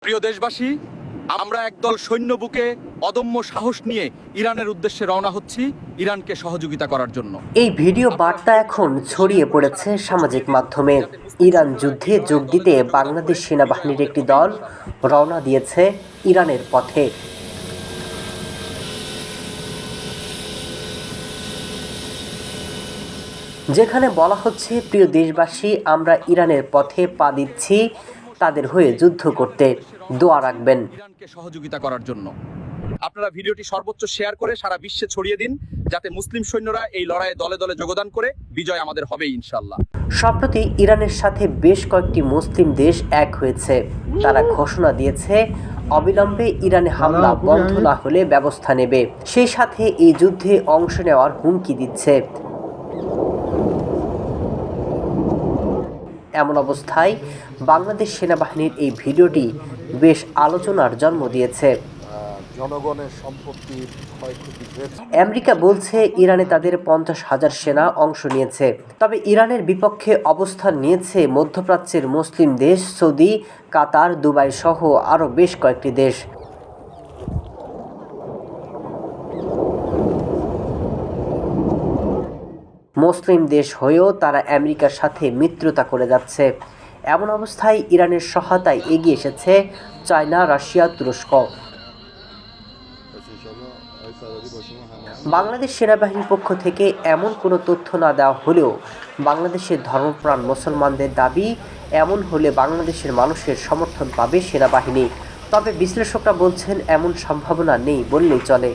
প্রিয় দেশবাসী, আমরা একদল সৈন্য বুকে অদম্য সাহস নিয়ে ইরানের উদ্দেশ্যে রওনা হচ্ছি ইরানকে সহযোগিতা করার জন্য। এই ভিডিও বার্তা এখন ছড়িয়ে পড়েছে সামাজিক মাধ্যমে। ইরান যুদ্ধে যোগ দিতে বাংলাদেশ সেনাবাহিনীর একটি দল রওনা দিয়েছে ইরানের পথে। যেখানে বলা হচ্ছে, প্রিয় দেশবাসী, আমরা ইরানের পথে পা দিচ্ছি তাদের হয়ে যুদ্ধ করতে, দোয়া রাখবেন। ইরানকে সহযোগিতা করার জন্য আপনারা ভিডিওটি সর্বোচ্চ শেয়ার করে সারা বিশ্বে ছড়িয়ে দিন, যাতে মুসলিম সৈন্যরা এই লড়াইয়ে দলে দলে যোগদান করে বিজয় আমাদের হবে ইনশাআল্লাহ। সম্প্রতি ইরানের সাথে বেশ কয়েকটি মুসলিম দেশ এক হয়েছে। তারা ঘোষণা দিয়েছে অবিলম্বে ইরানে হামলা বন্ধ না হলে ব্যবস্থা নেবে। সেই সাথে এই যুদ্ধে অংশ নেওয়ার হুমকি দিচ্ছে। এমন অবস্থায় বাংলাদেশ সেনাবাহিনীর এই ভিডিওটি বেশ আলোচনার জন্ম দিয়েছে। জনগণের সম্পত্তির ক্ষয়ক্ষতি হয়েছে। আমেরিকা বলছে ইরানে তাদের 50,000 সেনা অংশ নিয়েছে। তবে ইরানের বিপক্ষে অবস্থান নিয়েছে মধ্যপ্রাচ্যের মুসলিম দেশ সৌদি, কাতার, দুবাই সহ আরও বেশ কয়েকটি দেশ। মুসলিম দেশ হয়েও তারা আমেরিকার সাথে মিত্রতা করে যাচ্ছে। এমন অবস্থায় ইরানের সহায়তায় এগিয়ে এসেছে চায়না, রাশিয়া, তুরস্ক। বাংলাদেশ সেনাবাহিনীর পক্ষ থেকে এমন কোনো তথ্য না দেওয়া হলেও বাংলাদেশের ধর্মপ্রাণ মুসলমানদের দাবি, এমন হলে বাংলাদেশের মানুষের সমর্থন পাবে সেনাবাহিনী। তবে বিশ্লেষকরা বলছেন এমন সম্ভাবনা নেই বললেই চলে।